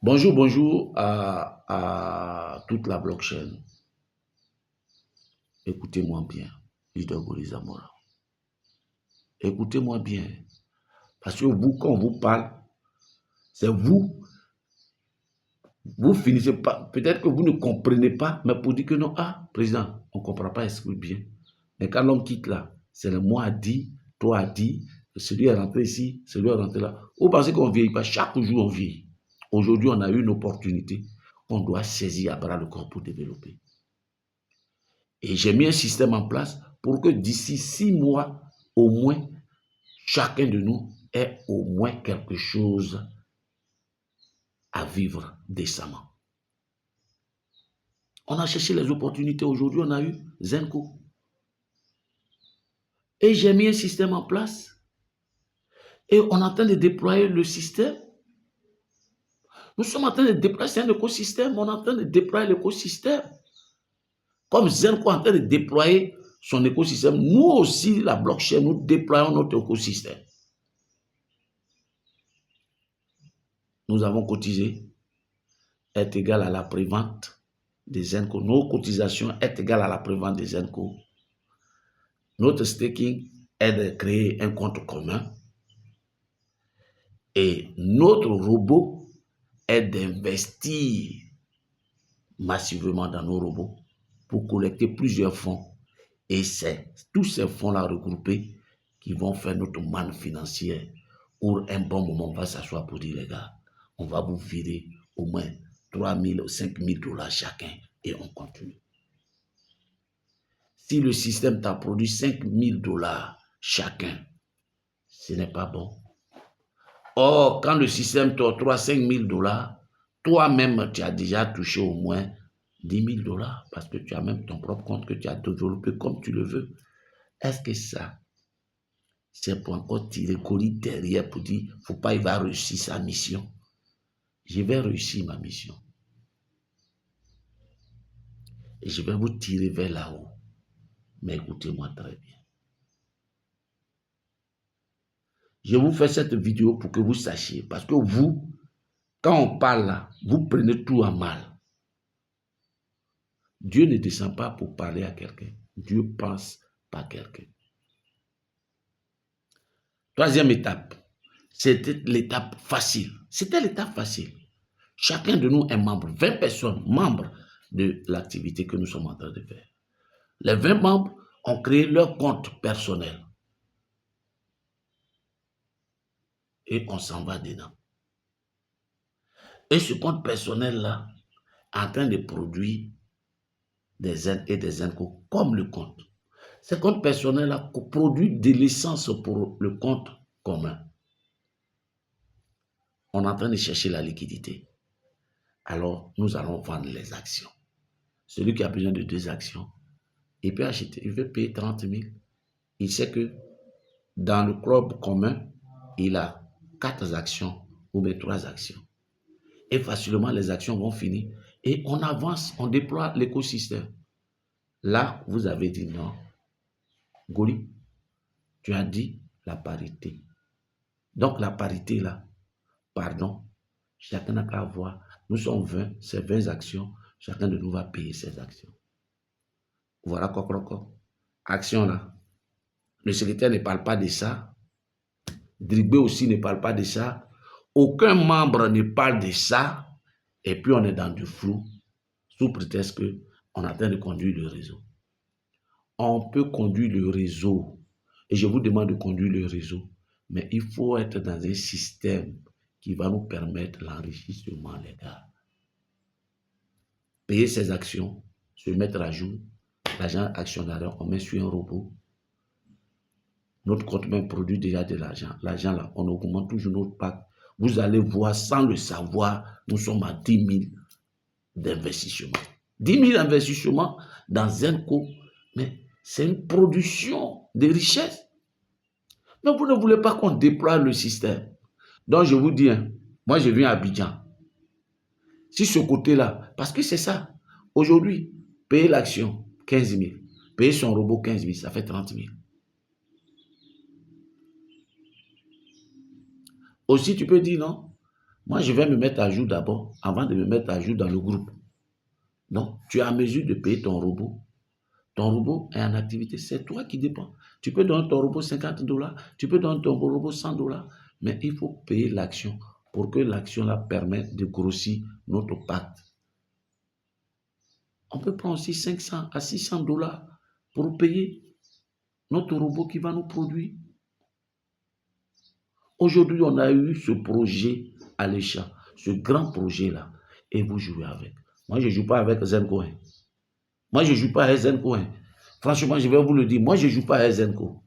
Bonjour, bonjour à toute la blockchain. Écoutez-moi bien, leader Goli Zamora. Écoutez-moi bien. Parce que vous, quand on vous parle, c'est vous finissez pas, peut-être que vous ne comprenez pas, mais pour dire que non, président, on ne comprend pas ce bien. Mais quand l'homme quitte là, c'est le moi a dit, toi a dit, celui est rentré ici, celui est rentré là. Vous pensez qu'on ne vieillit pas, chaque jour on vieillit. Aujourd'hui, on a eu une opportunité qu'on doit saisir à bras le corps pour développer. Et j'ai mis un système en place pour que d'ici 6 mois, au moins, chacun de nous ait au moins quelque chose à vivre décemment. On a cherché les opportunités. Aujourd'hui, on a eu Zenko. Et j'ai mis un système en place. Et on est en train de déployer le système. Nous sommes en train de déployer un écosystème. On est en train de déployer l'écosystème. Comme Zenko est en train de déployer son écosystème, nous aussi, la blockchain, nous déployons notre écosystème. Nous avons cotisé, est égal à la prévente des Zenko. Nos cotisations est égale à la prévente des Zenko. Notre staking est de créer un compte commun. Et notre robot est d'investir massivement dans nos robots pour collecter plusieurs fonds. Et c'est tous ces fonds-là regroupés qui vont faire notre manne financière. Pour un bon moment, on va s'asseoir pour dire, les gars, on va vous virer au moins 3 000 ou 5 000 $ chacun et on continue. Si le système t'a produit 5 000 $ chacun, ce n'est pas bon. Or, quand le système t'octroie 5 000 $, toi-même, tu as déjà touché au moins 10 000 $ parce que tu as même ton propre compte que tu as développé comme tu le veux. Est-ce que ça, c'est pour encore tirer colis derrière pour dire, il ne faut pas, il va réussir sa mission. Je vais réussir ma mission. Et je vais vous tirer vers là-haut. Mais écoutez-moi très bien. Je vous fais cette vidéo pour que vous sachiez. Parce que vous, quand on parle là, vous prenez tout à mal. Dieu ne descend pas pour parler à quelqu'un. Dieu pense par quelqu'un. Troisième étape, c'était l'étape facile. C'était l'étape facile. Chacun de nous est membre, 20 personnes membres de l'activité que nous sommes en train de faire. Les 20 membres ont créé leur compte personnel. Et on s'en va dedans. Et ce compte personnel-là est en train de produire des Zen et des Zenko comme le compte. Ce compte personnel-là produit de l'essence pour le compte commun. On est en train de chercher la liquidité. Alors, nous allons vendre les actions. Celui qui a besoin de 2 actions, il peut acheter, il veut payer 30 000. Il sait que dans le club commun, il a 4 actions ou bien 3 actions. Et facilement, les actions vont finir. Et on avance, on déploie l'écosystème. Là, vous avez dit non. Goli, tu as dit la parité. Donc, la parité, là, pardon, chacun n'a qu'à avoir. Nous sommes 20, c'est 20 actions. Chacun de nous va payer ses actions. Voilà, Kokroko. Action, là. Le secrétaire ne parle pas de ça. Dribé aussi ne parle pas de ça. Aucun membre ne parle de ça. Et puis, on est dans du flou, sous prétexte qu'on est en train de conduire le réseau. On peut conduire le réseau. Et je vous demande de conduire le réseau. Mais il faut être dans un système qui va nous permettre l'enrichissement, les gars. Payer ses actions, se mettre à jour. L'agent actionnaire, on met sur un robot. Notre compte même produit déjà de l'argent. L'argent là, on augmente toujours notre pack. Vous allez voir, sans le savoir, nous sommes à 10 000 d'investissement. 10 000 investissements dans Zenko, mais c'est une production de richesse. Mais vous ne voulez pas qu'on déploie le système. Donc je vous dis, moi je viens à Abidjan. Si ce côté-là, parce que c'est ça, aujourd'hui, payer l'action, 15 000. Payer son robot, 15 000, ça fait 30 000. Aussi, tu peux dire non. Moi, je vais me mettre à jour d'abord, avant de me mettre à jour dans le groupe. Non, tu es à mesure de payer ton robot. Ton robot est en activité, c'est toi qui dépends. Tu peux donner ton robot 50 $, tu peux donner ton robot 100 $, mais il faut payer l'action pour que l'action-là permette de grossir notre pacte. On peut prendre aussi 500 à 600 $ pour payer notre robot qui va nous produire. Aujourd'hui, on a eu ce projet à l'échelle, ce grand projet-là, et vous jouez avec. Moi, je ne joue pas avec Zenco. Moi, je ne joue pas à Zenco. Franchement, je vais vous le dire, moi, je ne joue pas à Zenco.